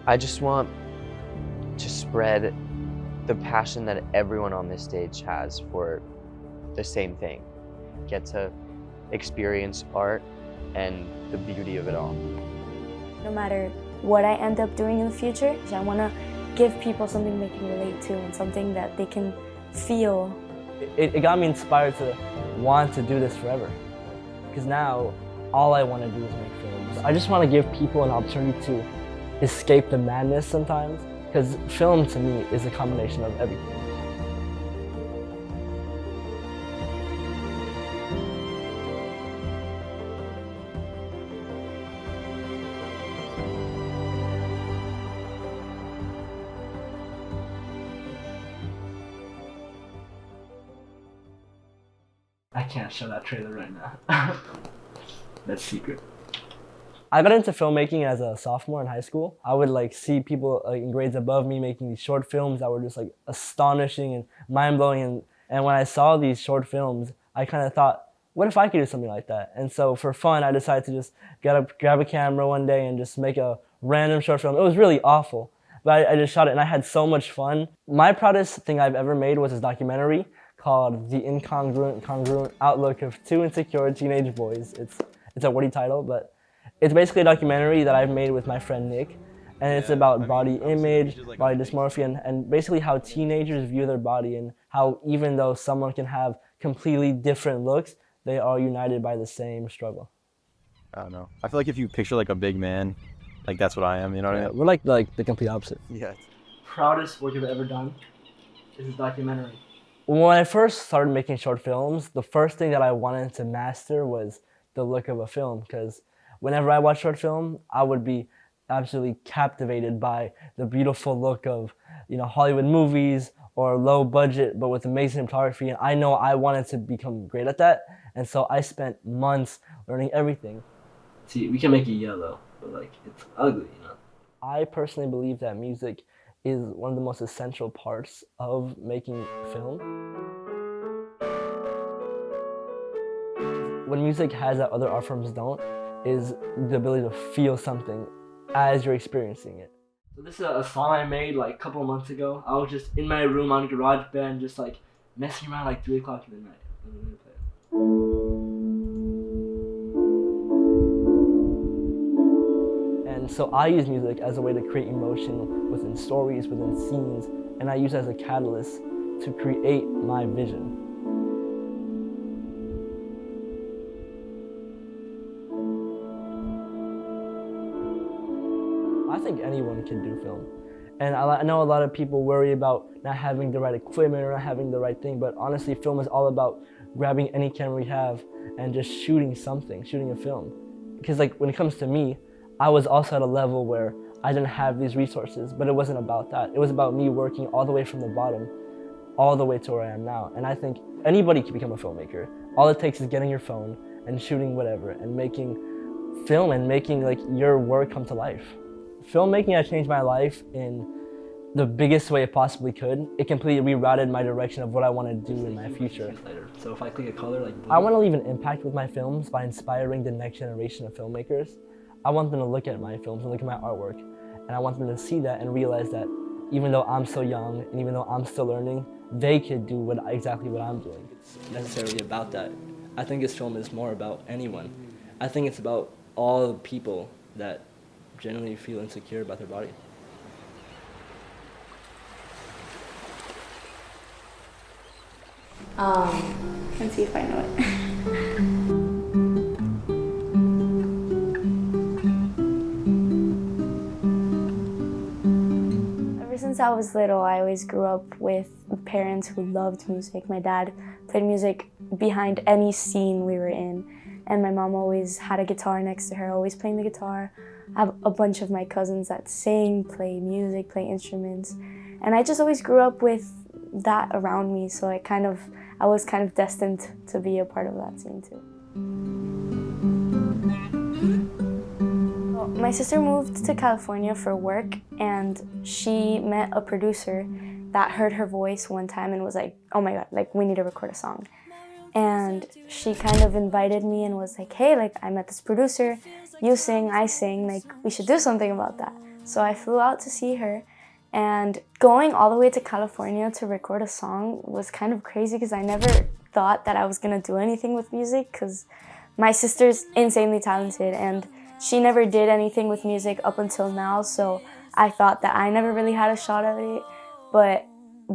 I just want to spread the passion that everyone on this stage has for the same thing. Get to experience art and the beauty of it all. No matter what I end up doing in the future, I want to give people something they can relate to and something that they can feel. It got me inspired to want to do this forever. Because now, all I want to do is make films. I just want to give people an opportunity to escape the madness sometimes. Because film, to me, is a combination of everything. I can't show that trailer right now. That's secret. I got into filmmaking as a sophomore in high school. I would see people in grades above me making these short films that were just astonishing and mind-blowing. And when I saw these short films, I kind of thought, what if I could do something like that? And so for fun, I decided to just grab a camera one day and just make a random short film. It was really awful, but I just shot it and I had so much fun. My proudest thing I've ever made was this documentary called The Incongruent Congruent Outlook of Two Insecure Teenage Boys. It's a wordy title, but it's basically a documentary that I've made with my friend Nick, and it's about body image, body dysmorphia, and basically how teenagers view their body and how even though someone can have completely different looks, they are united by the same struggle. I don't know. I feel like if you picture a big man, that's what I am, you know what I mean? We're like the complete opposite. Yeah. Proudest work I've ever done is this documentary. When I first started making short films, the first thing that I wanted to master was the look of a film, because whenever I watch short film, I would be absolutely captivated by the beautiful look of, Hollywood movies or low budget but with amazing cinematography, and I know I wanted to become great at that, and so I spent months learning everything. See, we can make it yellow, but it's ugly, I personally believe that music is one of the most essential parts of making film. What music has that other art forms don't is the ability to feel something as you're experiencing it. So this is a song I made a couple of months ago. I was just in my room on GarageBand just messing around 3 o'clock in the night. And so I use music as a way to create emotion within stories, within scenes, and I use it as a catalyst to create my vision. I think anyone can do film. And I know a lot of people worry about not having the right equipment or not having the right thing, but honestly, film is all about grabbing any camera we have and just shooting a film. Because when it comes to me, I was also at a level where I didn't have these resources, but it wasn't about that. It was about me working all the way from the bottom, all the way to where I am now. And I think anybody can become a filmmaker. All it takes is getting your phone and shooting whatever and making film and making your work come to life. Filmmaking has changed my life in the biggest way it possibly could. It completely rerouted my direction of what I want to do in my future. So if I click a color blue, I want to leave an impact with my films by inspiring the next generation of filmmakers. I want them to look at my films and look at my artwork, and I want them to see that and realize that even though I'm so young and even though I'm still learning, they could do exactly what I'm doing. It's necessarily about that. I think this film is more about anyone. I think it's about all the people that generally feel insecure about their body. Let's see if I know it. Ever since I was little, I always grew up with parents who loved music. My dad played music behind any scene we were in, and my mom always had a guitar next to her, always playing the guitar. I have a bunch of my cousins that sing, play music, play instruments, and I just always grew up with that around me, so I was kind of destined to be a part of that scene too. Well, my sister moved to California for work, and she met a producer that heard her voice one time and was like, oh my God, we need to record a song. And she kind of invited me and was like, hey, I met this producer, you sing, I sing, we should do something about that. So I flew out to see her, and going all the way to California to record a song was kind of crazy because I never thought that I was gonna do anything with music, because my sister's insanely talented and she never did anything with music up until now, so I thought that I never really had a shot at it. But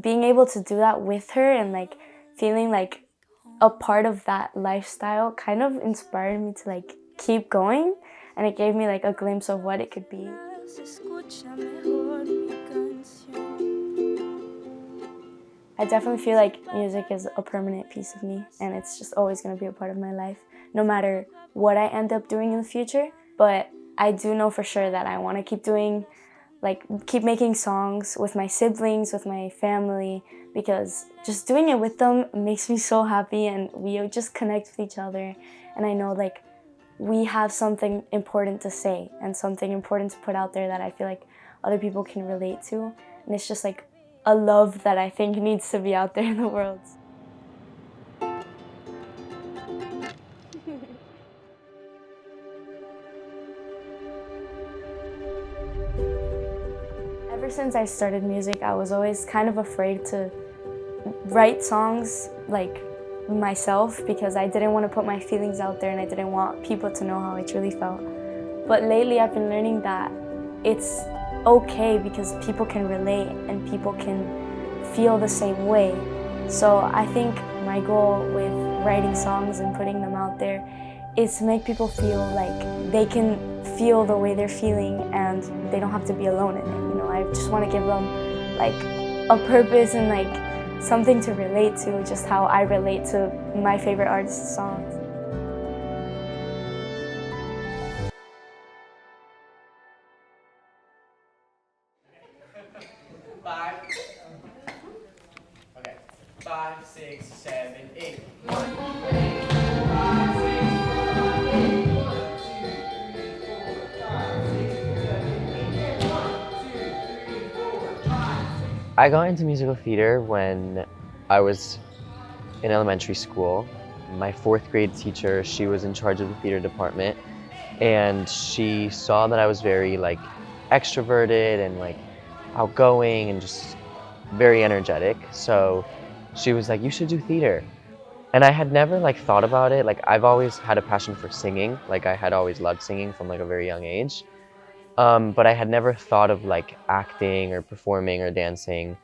being able to do that with her and like feeling like a part of that lifestyle kind of inspired me to like keep going, and it gave me like a glimpse of what it could be. I definitely feel like music is a permanent piece of me, and it's just always going to be a part of my life, no matter what I end up doing in the future. But I do know for sure that I want to keep making songs with my siblings, with my family, because just doing it with them makes me so happy, and we just connect with each other. And I know like we have something important to say and something important to put out there that I feel like other people can relate to. And it's just like a love that I think needs to be out there in the world. Ever since I started music, I was always kind of afraid to write songs like myself, because I didn't want to put my feelings out there and I didn't want people to know how I truly felt. But lately I've been learning that it's okay, because people can relate and people can feel the same way. So I think my goal with writing songs and putting them out there is to make people feel like they can feel the way they're feeling and they don't have to be alone in it. You know, I just want to give them like a purpose and like something to relate to, just how I relate to my favorite artists' songs. Five. Okay. 5, 6, 7, 8. 1, 2, 3, 4, 5, 6, 7, 8. 1, 2, 3, 4, 5, 6, 7, 8. 1, 2, 3, 4, 5. I got into musical theater when I was in elementary school. My 4th grade teacher, she was in charge of the theater department, and she saw that I was very like extroverted and like outgoing and just very energetic. So she was like, you should do theater. And I had never like thought about it. Like I've always had a passion for singing. Like I had always loved singing from like a very young age. But I had never thought of like acting or performing or dancing.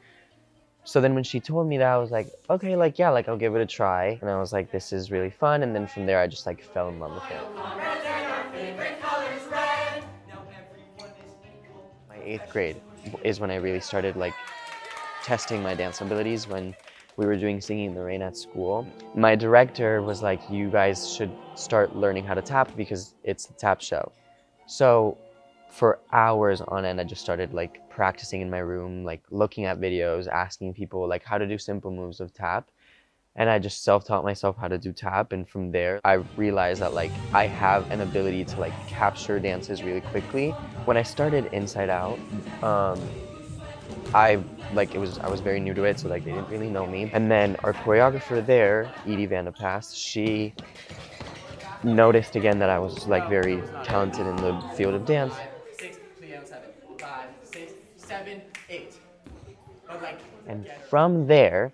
So then when she told me that, I was like, okay, like, yeah, like I'll give it a try. And I was like, this is really fun. And then from there, I just like fell in love with it. My 8th grade is when I really started like testing my dance abilities, when we were doing Singing in the Rain at school. My director was like, you guys should start learning how to tap because it's a tap show. So for hours on end, I just started like practicing in my room, like looking at videos, asking people like how to do simple moves of tap. And I just self-taught myself how to do tap. And from there, I realized that like I have an ability to like capture dances really quickly. When I started Inside Out, I was very new to it, so like they didn't really know me. And then our choreographer there, Edie Vandepass, she noticed again that I was like very talented in the field of dance. 6, 3, 7, 5, 6, 7, 8. But like, And from there,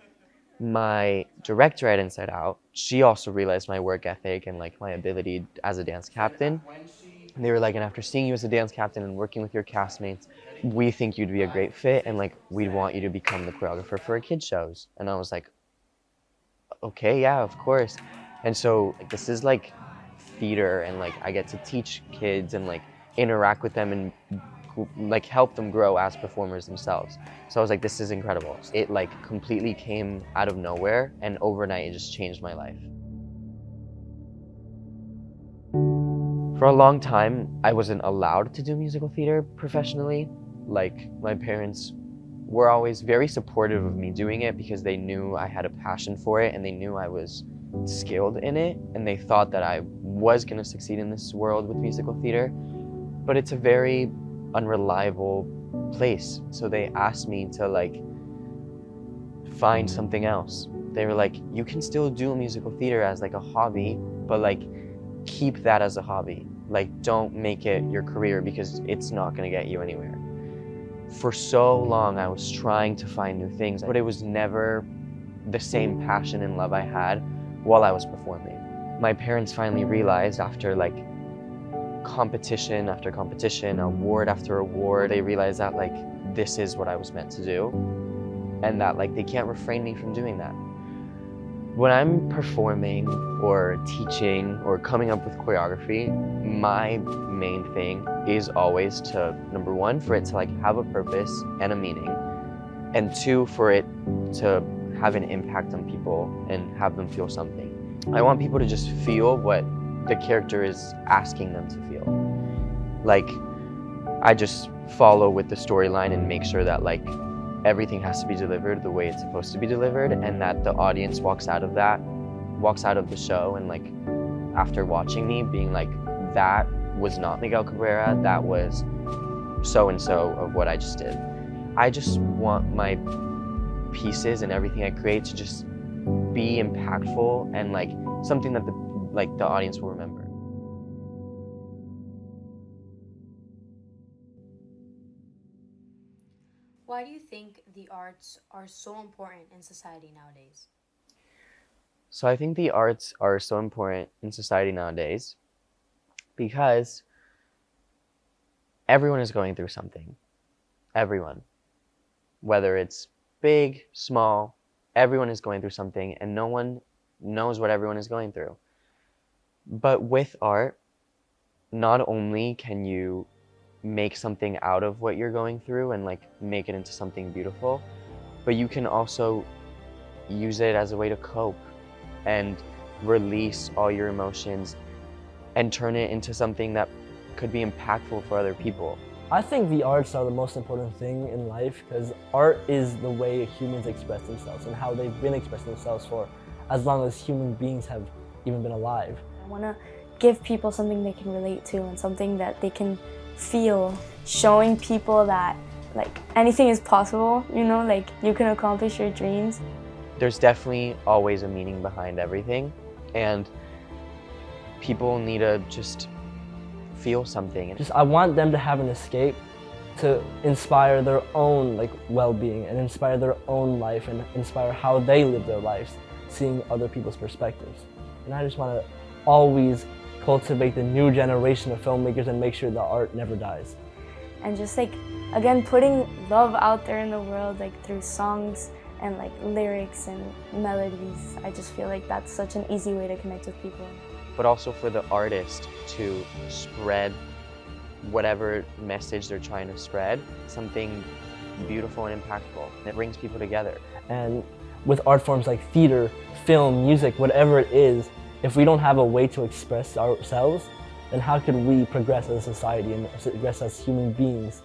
my director at Inside Out, she also realized my work ethic and like my ability as a dance captain. And they were like, and after seeing you as a dance captain and working with your castmates, we think you'd be a great fit, and like we'd want you to become the choreographer for our kids shows. And I was like, okay, yeah, of course. And so like, this is like theater, and like I get to teach kids and like interact with them and like help them grow as performers themselves. So I was like, this is incredible. It like completely came out of nowhere, and overnight it just changed my life. For a long time, I wasn't allowed to do musical theater professionally. Like my parents were always very supportive of me doing it because they knew I had a passion for it and they knew I was skilled in it, and they thought that I was gonna succeed in this world with musical theater. But it's a very unreliable place. So they asked me to like find something else. They were like, you can still do musical theater as like a hobby, but like keep that as a hobby. Like don't make it your career because it's not gonna get you anywhere. For so long, I was trying to find new things, but it was never the same passion and love I had while I was performing. My parents finally realized after like competition after competition, award after award, they realized that like this is what I was meant to do and that like they can't refrain me from doing that. When I'm performing or teaching or coming up with choreography, my main thing is always to, number one, for it to like have a purpose and a meaning, and two, for it to have an impact on people and have them feel something. I want people to just feel what the character is asking them to feel. Like, I just follow with the storyline and make sure that like everything has to be delivered the way it's supposed to be delivered, and that the audience walks out of the show and like after watching me being like, that was not Miguel Cabrera, that was so and so of what I just did. I just want my pieces and everything I create to just be impactful and like something that the audience will remember. Why do you think the arts are so important in society nowadays? So I think the arts are so important in society nowadays because everyone is going through something. Everyone. Whether it's big, small, everyone is going through something and no one knows what everyone is going through. But with art, not only can you make something out of what you're going through and like make it into something beautiful, but you can also use it as a way to cope and release all your emotions and turn it into something that could be impactful for other people. I think the arts are the most important thing in life because art is the way humans express themselves and how they've been expressing themselves for as long as human beings have even been alive. I want to give people something they can relate to and something that they can feel, showing people that like anything is possible, you know, like you can accomplish your dreams. There's definitely always a meaning behind everything, and people need to just feel something. I want them to have an escape to inspire their own like well-being and inspire their own life and inspire how they live their lives, seeing other people's perspectives. And I just want to always cultivate the new generation of filmmakers and make sure the art never dies. And just like, again, putting love out there in the world, like through songs and like lyrics and melodies. I just feel like that's such an easy way to connect with people. But also for the artist to spread whatever message they're trying to spread, something beautiful and impactful. It brings people together. And with art forms like theater, film, music, whatever it is, if we don't have a way to express ourselves, then how could we progress as a society and progress as human beings?